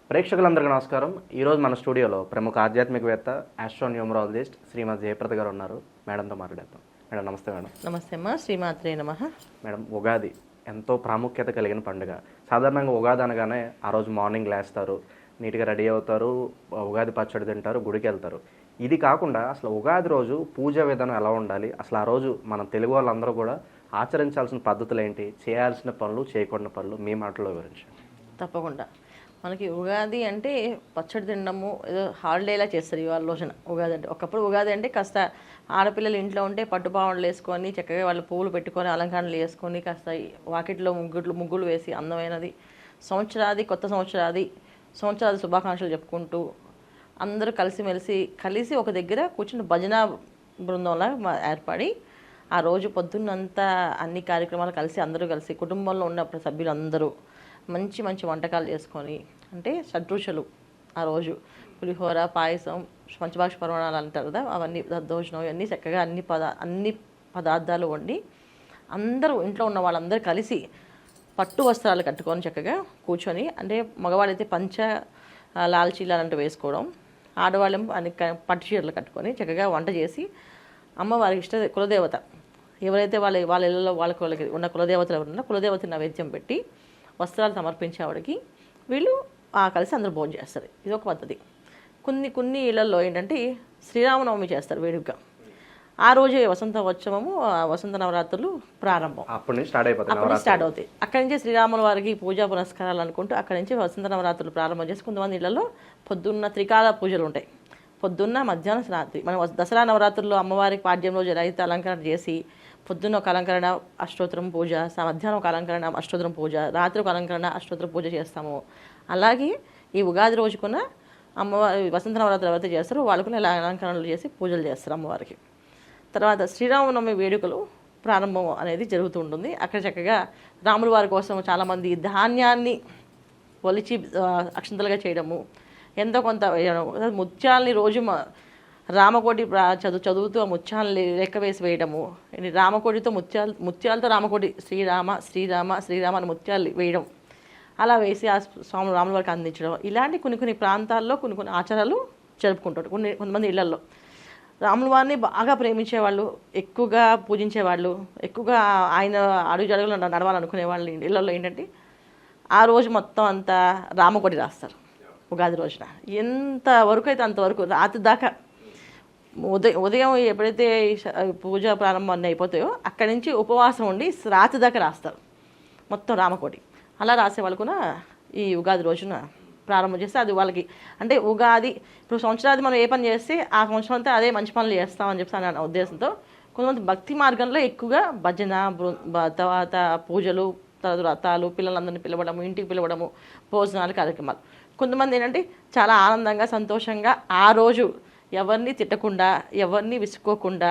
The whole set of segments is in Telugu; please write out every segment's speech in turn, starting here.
ప్రేక్షకులందరికీ నమస్కారం. ఈరోజు మన స్టూడియోలో ప్రముఖ ఆధ్యాత్మికవేత్త, ఆస్ట్రోన్యూమరాలజిస్ట్ శ్రీమతి జయప్రద గారు ఉన్నారు. మేడంతో మాట్లాడేద్దాం. మేడం నమస్తే. మేడం నమస్తే అమ్మా. శ్రీమాత్రే నమః. మేడం, ఉగాది ఎంతో ప్రాముఖ్యత కలిగిన పండుగ. సాధారణంగా ఉగాది అనగానే ఆ రోజు మార్నింగ్ లేస్తారు, నీట్గా రెడీ అవుతారు, ఉగాది పచ్చడి తింటారు, గుడికి వెళ్తారు. ఇది కాకుండా అసలు ఉగాది రోజు పూజా విధానం ఎలా ఉండాలి, అసలు ఆ రోజు మనం తెలుగు వాళ్ళందరూ కూడా ఆచరించాల్సిన పద్ధతులు ఏంటి, చేయాల్సిన పనులు, చేయకూడని పనులు మీ మాటల్లో వివరించండి. తప్పకుండా. మనకి ఉగాది అంటే పచ్చడి తినడము ఏదో హాలిడేలా చేస్తారు ఇవాళ రోజున. ఉగాది అంటే ఒకప్పుడు ఉగాది అంటే కాస్త ఆడపిల్లలు ఇంట్లో ఉంటే పట్టుపావడలు వేసుకొని చక్కగా వాళ్ళు పువ్వులు పెట్టుకొని అలంకరణలు వేసుకొని కాస్త వాకిట్లో ముగ్గులు వేసి అందమైనది కొత్త సంవత్సరాది శుభాకాంక్షలు చెప్పుకుంటూ అందరూ కలిసి ఒక దగ్గర కూర్చుని భజన బృందంలా ఏర్పడి ఆ రోజు పొద్దున్నంతా అన్ని కార్యక్రమాలు అందరూ కలిసి కుటుంబంలో ఉన్న సభ్యులందరూ మంచి మంచి వంటకాలు చేసుకొని, అంటే షడ్రుచులు ఆ రోజు పులిహోర, పాయసం, పంచభాక్ష పరమాణాలు అంటారు కదా, అవన్నీ దద్దోజనం, ఇవన్నీ చక్కగా అన్ని పదార్థాలు వండి అందరూ ఇంట్లో ఉన్న వాళ్ళందరూ కలిసి పట్టు వస్త్రాలు కట్టుకొని చక్కగా కూర్చొని, అంటే మగవాళ్ళైతే లాల్చీలు అలాంటివి వేసుకోవడం, ఆడవాళ్ళేమో అన్ని పట్టు చీరలు కట్టుకొని చక్కగా వంట చేసి అమ్మవారికి కులదేవత ఎవరైతే వాళ్ళ ఇళ్ళలో వాళ్ళకి ఉన్న కులదేవతలు ఎవరున్నా కులదేవత నైవేద్యం పెట్టి వస్త్రాలు సమర్పించేవాడికి వీళ్ళు కలిసి అందరూ భోజనం చేస్తారు. ఇది ఒక పద్ధతి. కొన్ని ఇళ్లలో ఏంటంటే శ్రీరామనవమి చేస్తారు వేడుకగా. ఆ రోజే వసంత నవరాత్రులు ప్రారంభం అప్పటి నుంచి స్టార్ట్ అవుతాయి. అక్కడి నుంచి శ్రీరాముల వారికి పూజా పునస్కారాలు అనుకుంటూ అక్కడి నుంచి వసంత నవరాత్రులు ప్రారంభం చేసి కొంతమంది ఇళ్లలో పొద్దున్న త్రికాల పూజలు ఉంటాయి. పొద్దున్న, మధ్యాహ్నం, రాత్రి. మనం దసరా నవరాత్రుల్లో అమ్మవారికి పాడ్యం రోజు ఎలా అయితే అలంకరణ చేసి పొద్దున్న ఒక అలంకరణ అష్టోత్తరం పూజ, మధ్యాహ్నం ఒక అలంకరణ అష్టోత్తరం పూజ, రాత్రి ఒక అలంకరణ అష్టోత్తరం పూజ చేస్తాము. అలాగే ఈ ఉగాది రోజుకున్న అమ్మవారి వసంత నవరాత్రులు ఎవరైతే చేస్తారో వాళ్ళకున్న ఇలా అలంకరణలు చేసి పూజలు చేస్తారు అమ్మవారికి. తర్వాత శ్రీరామనవమి వేడుకలు ప్రారంభం అనేది జరుగుతూ ఉంటుంది. అక్కడ చక్కగా రాముల వారి కోసం చాలామంది ధాన్యాన్ని ఒలిచి అక్షంతలుగా చేయడము, ఎంతో కొంత ముత్యాలని రోజు రామకోటి చదువుతూ ఆ ముత్యాలని లెక్క వేసి వేయడము, రామకోటితో ముత్యాలతో రామకోటి శ్రీరామ అని ముత్యాలు వేయడం, అలా వేసి ఆ స్వామి రాముల వారికి అందించడం, ఇలాంటి కొన్ని ప్రాంతాల్లో కొన్ని ఆచారాలు జరుపుకుంటారు. కొంతమంది ఇళ్లలో రాముల వారిని బాగా ప్రేమించేవాళ్ళు, ఎక్కువగా పూజించేవాళ్ళు, ఎక్కువగా ఆయన అడుగు జడుగులో నడవాలనుకునే వాళ్ళు ఇళ్లలో ఏంటంటే ఆ రోజు మొత్తం అంతా రామకోటి రాస్తారు. ఉగాది రోజున ఎంతవరకు అయితే అంతవరకు రాత్రి దాకా ఉదయం ఎప్పుడైతే పూజ ప్రారంభం అన్నీ అయిపోతాయో అక్కడి నుంచి ఉపవాసం ఉండి రాత్రి దాకా రాస్తారు మొత్తం రామకోటి. అలా రాసే వాళ్ళు కూడా ఈ ఉగాది రోజున ప్రారంభం చేస్తే అది వాళ్ళకి అంటే ఉగాది ఇప్పుడు సంవత్సరాది మనం ఏ పని చేస్తే ఆ సంవత్సరం అంతా అదే మంచి పనులు చేస్తామని చెప్పి అనే ఉద్దేశంతో కొంతమంది భక్తి మార్గంలో ఎక్కువగా భజన, తర్వాత పూజలు, తర్వాత వ్రతాలు, పిల్లలందరినీ పిలవడము, ఇంటికి పిలవడము, భోజనాలు, కార్యక్రమాలు. కొంతమంది ఏంటంటే చాలా ఆనందంగా సంతోషంగా ఆ రోజు ఎవరిని తిట్టకుండా ఎవరిని విసుకోకుండా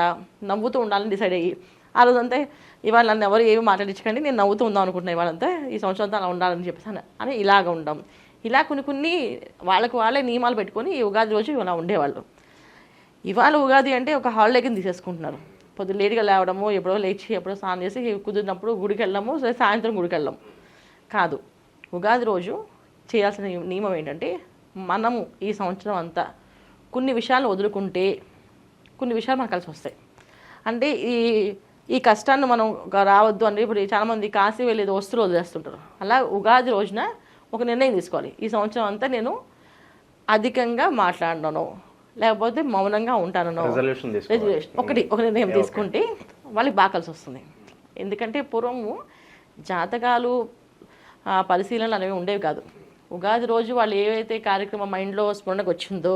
నవ్వుతూ ఉండాలని డిసైడ్ అయ్యి ఆ రోజంతా ఇవాళ నన్ను ఎవరు ఏమి మాట్లాడించకండి, నేను నవ్వుతూ ఉందాం అనుకుంటున్నా ఇవాళంతా ఈ సంవత్సరంతో అలా ఉండాలని చెప్పేసి అని ఇలాగ ఉండం. ఇలా కొన్ని వాళ్ళే నియమాలు పెట్టుకొని ఈ ఉగాది రోజు ఇలా ఉండేవాళ్ళు. ఇవాళ ఉగాది అంటే ఒక హాలిడే కింద తీసేసుకుంటున్నారు. పొద్దున్న లేట్గా లేవడము, ఎప్పుడో లేచి ఎప్పుడో స్నానం చేసి కుదిరినప్పుడు గుడికి వెళ్ళడము, సాయంత్రం గుడికి వెళ్ళడం కాదు. ఉగాది రోజు చేయాల్సిన నియమం ఏంటంటే మనము ఈ సంవత్సరం అంతా కొన్ని విషయాలను వదులుకుంటే కొన్ని విషయాలు మనకు కలిసి వస్తాయి. అంటే ఈ కష్టాన్ని మనం రావద్దు అంటే ఇప్పుడు చాలామంది కాశీ వెళ్ళేది వస్తువులు వదిలేస్తుంటారు. అలా ఉగాది రోజున ఒక నిర్ణయం తీసుకోవాలి. ఈ సంవత్సరం అంతా నేను అధికంగా మాట్లాడను, లేకపోతే మౌనంగా ఉంటానో ఒక నిర్ణయం తీసుకుంటే వాళ్ళకి బాగా కలిసి వస్తుంది. ఎందుకంటే పూర్వము జాతకాలు పరిశీలనలు అనేవి ఉండేవి కాదు. ఉగాది రోజు వాళ్ళు ఏవైతే కార్యక్రమం మైండ్లో స్మరణకు వచ్చిందో,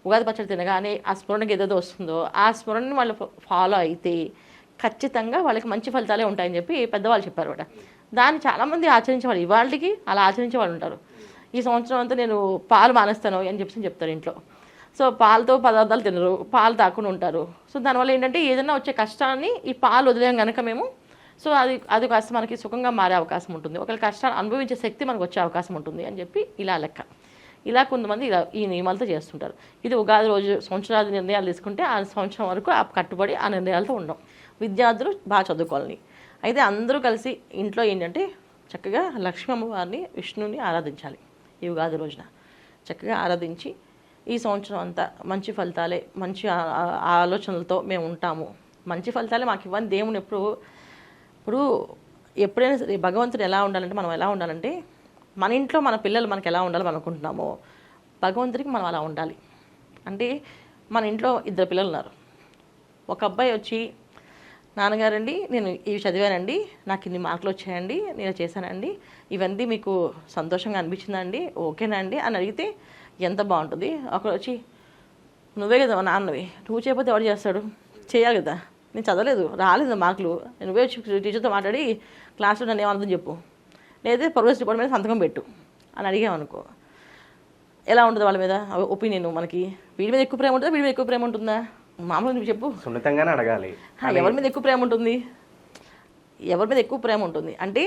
ఉగాది పచ్చడి తినగానే ఆ స్మరణకి ఏదైతే వస్తుందో ఆ స్మరణని వాళ్ళు ఫాలో అయితే ఖచ్చితంగా వాళ్ళకి మంచి ఫలితాలే ఉంటాయని చెప్పి పెద్దవాళ్ళు చెప్పారు కూడా. దాన్ని చాలామంది ఆచరించేవాళ్ళు, ఇవాళకి అలా ఆచరించే వాళ్ళు ఉంటారు. ఈ సంవత్సరం అంతా నేను పాలు మానేస్తాను అని చెప్పి చెప్తారు ఇంట్లో. సో పాలతో పదార్థాలు తినరు, పాలు తాకుండా ఉంటారు. సో దానివల్ల ఏంటంటే ఏదైనా వచ్చే కష్టాన్ని ఈ పాలు వదిలేం కనుక మేము సో అది కాస్త మనకి సుఖంగా మారే అవకాశం ఉంటుంది, ఒకవేళ కష్టాన్ని అనుభవించే శక్తి మనకు వచ్చే అవకాశం ఉంటుంది అని చెప్పి ఇలా లెక్క. ఇలా కొంతమంది ఈ నియమాలతో చేస్తుంటారు. ఇది ఉగాది రోజు సంవత్సరాది నిర్ణయాలు తీసుకుంటే ఆ సంవత్సరం వరకు ఆ కట్టుబడి ఆ నిర్ణయాలతో ఉండం. విద్యార్థులు బాగా చదువుకోవాలని అయితే అందరూ కలిసి ఇంట్లో ఏంటంటే చక్కగా లక్ష్మీ అమ్మవారిని, విష్ణుని ఆరాధించాలి ఈ ఉగాది రోజున. చక్కగా ఆరాధించి ఈ సంవత్సరం అంతా మంచి ఫలితాలే, మంచి ఆలోచనలతో మేము ఉంటాము, మంచి ఫలితాలే మాకు ఇవ్వని దేవుని ఇప్పుడు ఎప్పుడైనా సరే భగవంతుడు ఎలా ఉండాలంటే, మనం ఎలా ఉండాలంటే మన ఇంట్లో మన పిల్లలు మనకు ఎలా ఉండాలి మనం అనుకుంటున్నామో భగవంతుడికి మనం అలా ఉండాలి. అంటే మన ఇంట్లో 2 పిల్లలు ఉన్నారు. ఒక అబ్బాయి వచ్చి, నాన్నగారండి నేను ఇవి చదివానండి, నాకు ఇన్ని మార్కులు వచ్చాయండి, నేను చేశానండి, ఇవన్నీ మీకు సంతోషంగా అనిపించిందండి, ఓకేనా అండి అని అడిగితే ఎంత బాగుంటుంది. ఒకరు వచ్చి, నువ్వే కదా మా నాన్నవి, నువ్వు చేయకపోతే ఎవరు చేస్తాడు, చేయాలి కదా, నేను చదవలేదు రాలేదు మార్కులు, నువ్వే వచ్చి టీచర్తో మాట్లాడి క్లాస్లో నన్ను ఏమర్థం చెప్పు, లేదా ప్రోగ్రెస్ రిపోర్ట్ మీద సంతకం పెట్టు అని అడిగామనుకో, ఎలా ఉంటుంది వాళ్ళ మీద ఒపీనియన్? మనకి వీడి మీద ఎక్కువ ప్రేమ ఉంటుందా, వీడి మీద ఎక్కువ ప్రేమ ఉంటుందా? మామూలుగా నువ్వు చెప్పు. సున్నితంగానే అడగాలి. ఎవరి మీద ఎక్కువ ప్రేమ ఉంటుంది? ఎవరి మీద ఎక్కువ ప్రేమ ఉంటుంది అంటే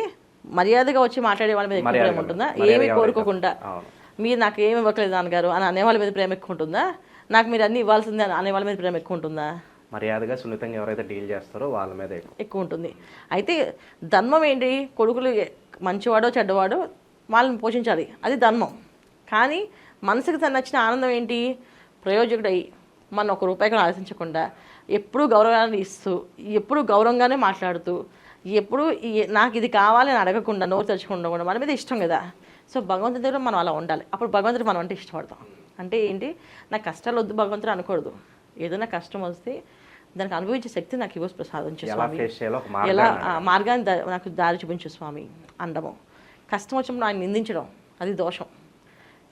మర్యాదగా వచ్చి మాట్లాడే వాళ్ళ మీద ఎక్కువ ప్రేమ ఉంటుందా? ఏమీ కోరుకోకుండా మీరు నాకు ఏమి ఇవ్వట్లేదు నాన్నగారు అని అనే వాళ్ళ మీద ప్రేమ ఎక్కువ ఉంటుందా? నాకు మీరు అన్నీ ఇవ్వాల్సిందే అనే వాళ్ళ మీద ప్రేమ ఎక్కువ ఉంటుందా? మర్యాదగా సున్నితంగా ఎవరైతే డీల్ చేస్తారో వాళ్ళ మీద ఎక్కువ ఉంటుంది. అయితే ధర్మం ఏంటి? కొడుకులు మంచివాడో చెడ్డవాడో వాళ్ళని పోషించాలి, అది ధర్మం. కానీ మనసుకి తను నచ్చిన ఆనందం ఏంటి? ప్రయోజకుడై మన ₹1 కూడా ఆలోచించకుండా ఎప్పుడూ గౌరవాన్ని ఇస్తూ, ఎప్పుడూ గౌరవంగానే మాట్లాడుతూ, ఎప్పుడు నాకు ఇది కావాలని అడగకుండా, నోరు తెచ్చుకుండా కూడా మన మీద ఇష్టం కదా. సో భగవంతుడి దగ్గర మనం అలా ఉండాలి. అప్పుడు భగవంతుడు మనం అంటే ఇష్టపడతాం. అంటే ఏంటి, నాకు కష్టాలు వద్దు భగవంతుడు అనకూడదు. ఏదైనా కష్టం వస్తే దానికి అనుభవించే శక్తి నాకు ఇవ్వ ప్రసాదించు స్వామి, ఎలా మార్గాన్ని నాకు దారి చూపించు స్వామి అనడము. కష్టం వచ్చినప్పుడు ఆయన నిందించడం అది దోషం.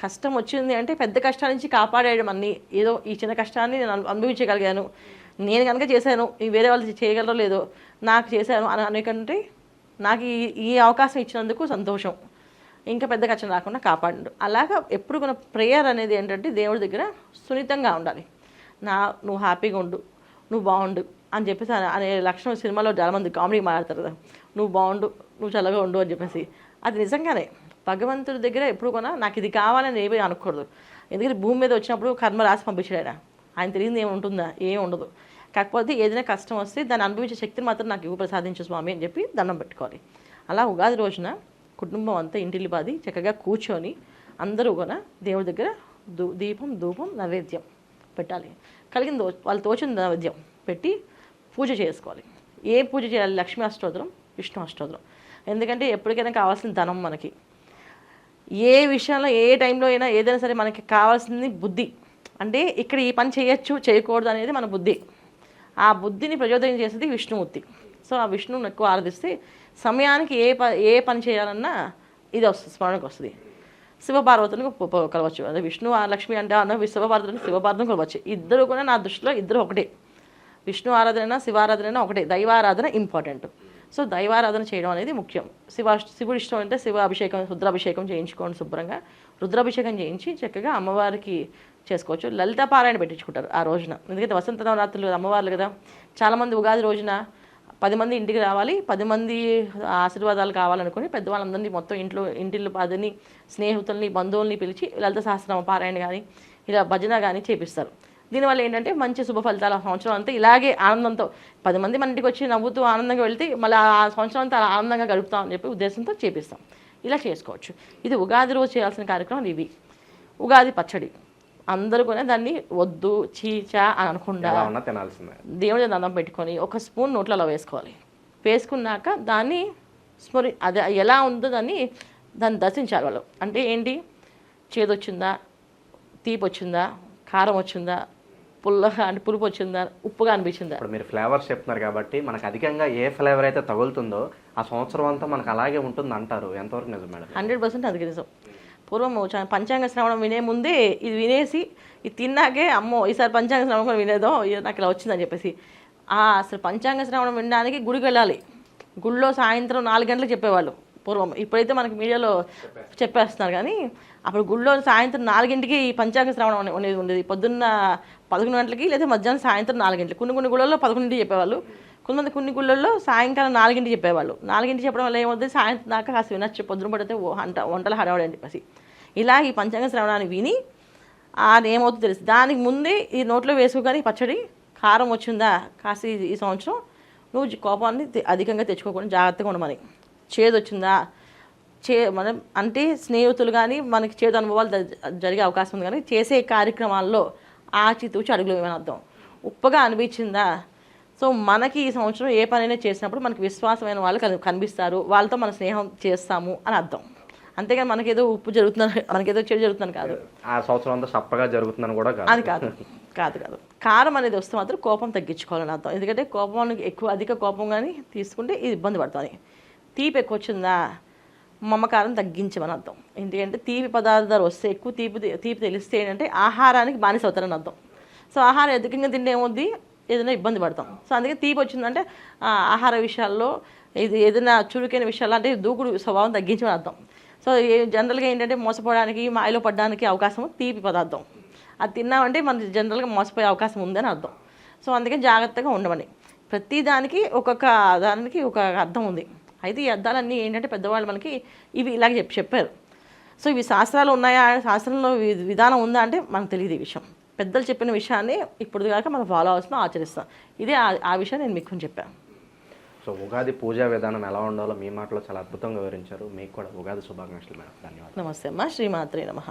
కష్టం వచ్చింది అంటే పెద్ద కష్టాల నుంచి కాపాడేయడం. అన్నీ ఏదో ఈ చిన్న కష్టాన్ని నేను అనుభవించగలిగాను, నేను కనుక చేశాను, వేరే వాళ్ళు చేయగలరో లేదో, నాకు చేశాను అని అనేకంటే నాకు ఈ అవకాశం ఇచ్చినందుకు సంతోషం, ఇంకా పెద్ద కష్టం రాకుండా కాపాడు. అలాగా ఎప్పుడు మన ప్రేయర్ అనేది ఏంటంటే దేవుడి దగ్గర సున్నితంగా ఉండాలి. నువ్వు హ్యాపీగా ఉండు, నువ్వు బాగుండు అని చెప్పేసి అనే లక్షణం సినిమాలో చాలామంది కామెడీ మాట్లాడతారు కదా, నువ్వు బాగుండు, నువ్వు చల్లగా ఉండు అని చెప్పేసి. అది నిజంగానే భగవంతుడి దగ్గర ఎప్పుడు కూడా నాకు ఇది కావాలని ఏమీ అనకూడదు. ఎందుకంటే భూమి మీద వచ్చినప్పుడు కర్మ రాసి పంపించాడు ఆయన తెలియదు ఏమి ఉంటుందా, ఏమి ఉండదు. కాకపోతే ఏదైనా కష్టం వస్తే దాన్ని అనుభవించే శక్తిని మాత్రం నాకు ఇవ్వు ప్రసాదించు స్వామి అని చెప్పి దండం పెట్టుకోవాలి. అలా ఉగాది రోజున కుటుంబం అంతా ఇంటిల్లి బాది చక్కగా కూర్చొని అందరూ కూడా దేవుడి దగ్గర దీపం ధూపం నైవేద్యం పెట్టాలి. కలిగిన వాళ్ళు తోచిన నైవేద్యం పెట్టి పూజ చేసుకోవాలి. ఏ పూజ చేయాలి? లక్ష్మీ అష్టోత్తరం, విష్ణు అష్టోత్తరం. ఎందుకంటే ఎప్పటికైనా కావాల్సిన ధనం మనకి. ఏ విషయంలో ఏ టైంలో అయినా ఏదైనా సరే మనకి కావాల్సింది బుద్ధి. అంటే ఇక్కడ ఈ పని చేయొచ్చు చేయకూడదు అనేది మన బుద్ధి. ఆ బుద్ధిని ప్రచోదనం చేసేది విష్ణుమూర్తి. సో ఆ విష్ణువుని ఎక్కువ ఆరాధిస్తే సమయానికి ఏ పని చేయాలన్నా ఇది వస్తుంది, స్మరణకు వస్తుంది. శివపార్వతులకు కలవచ్చు. అదే విష్ణు లక్ష్మి అంటే అన్న శివపార్వతులను శివపార్వతం కలవచ్చు. ఇద్దరు కూడా నా దృష్టిలో ఇద్దరు ఒకటే. విష్ణు ఆరాధన శివారాధన ఒకటే. దైవారాధన ఇంపార్టెంట్. సో దైవారాధన చేయడం అనేది ముఖ్యం. శివుడు ఇష్టం అంటే శివ అభిషేకం, రుద్రాభిషేకం చేయించుకోండి శుభ్రంగా. రుద్రాభిషేకం చేయించి చక్కగా అమ్మవారికి చేసుకోవచ్చు. లలిత పారాయణ పెట్టించుకుంటారు ఆ రోజున. ఎందుకంటే వసంత నవరాత్రులు అమ్మవార్లు కదా. చాలామంది ఉగాది రోజున 10 మంది ఇంటికి రావాలి, 10 మంది ఆశీర్వాదాలు కావాలనుకుని పెద్దవాళ్ళందరినీ మొత్తం ఇంటిల్లు 10ని స్నేహితుల్ని బంధువుల్ని పిలిచి లలిత సహస్రనామ పారాయణ కానీ ఇలా భజన కానీ చేపిస్తారు. దీనివల్ల ఏంటంటే మంచి శుభ ఫలితాలు. ఆ సంవత్సరం అంతా ఇలాగే ఆనందంతో 10 మంది మన ఇంటికి వచ్చి నవ్వుతూ ఆనందంగా వెళ్తే మళ్ళీ ఆ సంవత్సరం అంతా ఆనందంగా గడుపుతామని చెప్పి ఉద్దేశంతో చేపిస్తాం. ఇలా చేసుకోవచ్చు. ఇది ఉగాది రోజు చేయాల్సిన కార్యక్రమాలు ఇవి. ఉగాది పచ్చడి అందరూ కూడా దాన్ని వద్దు చీచా అని అనకుండా దేవుడి దండం పెట్టుకొని 1 స్పూన్ నోట్లలో వేసుకోవాలి. వేసుకున్నాక దాన్ని అదే ఎలా ఉందో దాన్ని దర్శించాలి వాళ్ళు. అంటే ఏంటి, చేదొచ్చిందా, తీపి వచ్చిందా, కారం వచ్చిందా, పుల్లగా అంటే పులుపు వచ్చిందా, ఉప్పుగా అనిపించిందా. ఇప్పుడు మీరు ఫ్లేవర్స్ చెప్తున్నారు కాబట్టి మనకు అధికంగా ఏ ఫ్లేవర్ అయితే తగులుతుందో ఆ సంవత్సరం అంతా మనకు అలాగే ఉంటుంది అంటారు. ఎంతవరకు నిజం మేడం? 100% అది నిజం. పూర్వం పంచాంగ శ్రవణం వినే ముందే ఇది వినేసి ఇది తిన్నాకే అమ్మో ఈసారి పంచాంగ శ్రవణం కూడా వినేదో నాకు ఇలా వచ్చిందని చెప్పేసి అసలు పంచాంగ శ్రవణం వినడానికి గుడికి వెళ్ళాలి. గుడిలో సాయంత్రం 4 గంటలకు చెప్పేవాళ్ళు పూర్వం. ఇప్పుడైతే మనకి మీడియాలో చెప్పేస్తున్నారు. కానీ అప్పుడు గుడిలో సాయంత్రం 4 గంటలకి ఈ పంచాంగ శ్రవణం అనేది ఉండేది. పొద్దున్న 11 గంటలకి లేదా మధ్యాహ్నం సాయంత్రం 4 గంటలకి. కొన్ని గుళ్ళల్లో 11 చెప్పేవాళ్ళు. కొన్ని గుళ్ళల్లో సాయంకాలం 4 గంటలకి చెప్పేవాళ్ళు. 4 గంటలకి చెప్పడం వల్ల ఏమవుతుంది, సాయంత్రం దాకా కాస్త వినొచ్చు, పొద్దున పడితే వంటలు హడావడి అని చెప్పేసి ఇలా ఈ పంచాంగ శ్రవణాన్ని విని ఏమవుతుందో తెలుసు. దానికి ముందే ఈ నోట్లో వేసుకోగానే పచ్చడి కారం వచ్చిందా, కాస్త ఈ సంవత్సరం నువ్వు కోపాన్ని అధికంగా తెచ్చుకోకుండా జాగ్రత్తగా ఉండమని. చేదు వచ్చిందా, మనం అంటే స్నేహితులు కానీ మనకి చేదు అనుభవాలు జరిగే అవకాశం ఉంది, కానీ చేసే కార్యక్రమాల్లో ఆచితూచి అడుగులు ఏమని అర్థం. ఉప్పగా అనిపించిందా, సో మనకి ఈ సంవత్సరం ఏ పనైనా చేసినప్పుడు మనకి విశ్వాసమైన వాళ్ళు కనిపిస్తారు, వాళ్ళతో మన స్నేహం చేస్తాము అని అర్థం. అంతేగాని మనకేదో ఉప్పు జరుగుతుందని, మనకేదో చెడు జరుగుతుందని కాదు. ఆ సంవత్సరం అంతా సప్పగా జరుగుతుందని కూడా కాదు. అది కాదు కాదు కాదు కారం అనేది వస్తే మాత్రం కోపం తగ్గించుకోవాలని అర్థం. ఎందుకంటే కోపానికి అధిక కోపం కానీ తీసుకుంటే ఇది ఇబ్బంది పడుతుంది. తీపి ఎక్కువ వచ్చిందా, మమకారం తగ్గించమని అర్థం. ఎందుకంటే తీపి పదార్థాలు వస్తే ఎక్కువ తీపి తెలిస్తే ఏంటంటే ఆహారానికి బానిస అవుతారని అర్థం. సో ఆహారం అధికంగా తింటే ఏమవుద్ది, ఏదైనా ఇబ్బంది పడతాం. సో అందుకే తీపి వచ్చిందంటే ఆహార విషయాల్లో ఇది ఏదైనా చురుకైన విషయాల్లో అంటే దూకుడు స్వభావం తగ్గించమని అర్థం. సో జనరల్గా ఏంటంటే మోసపోవడానికి, మాయలో పడడానికి అవకాశం తీపి పదార్థం. అది తిన్నామంటే మనకి జనరల్గా మోసపోయే అవకాశం ఉందని అర్థం. సో అందుకని జాగ్రత్తగా ఉండమని. ప్రతి దానికి ఒక్కొక్క దానికి ఒక అర్థం ఉంది. అయితే ఈ అర్థాలన్నీ ఏంటంటే పెద్దవాళ్ళు మనకి ఇవి ఇలాగ చెప్పారు. సో ఇవి శాస్త్రాలు ఉన్నాయా, శాస్త్రంలో విధానం ఉందా అంటే మనకు తెలియదు ఈ విషయం. పెద్దలు చెప్పిన విషయాన్ని ఇప్పుడు కాక మనం ఫాలో అవ్వాల్సిన ఆచరిస్తాం. ఇదే ఆ విషయం నేను మీకు చెప్పాను. సో ఉగాది పూజా విధానం ఎలా ఉండాలో మీ మాటలో చాలా అద్భుతంగా వివరించారు. మీకు కూడా ఉగాది శుభాకాంక్షలు మేడం. ధన్యవాదాలు. నమస్తే అమ్మ. శ్రీమాత్రే నమః.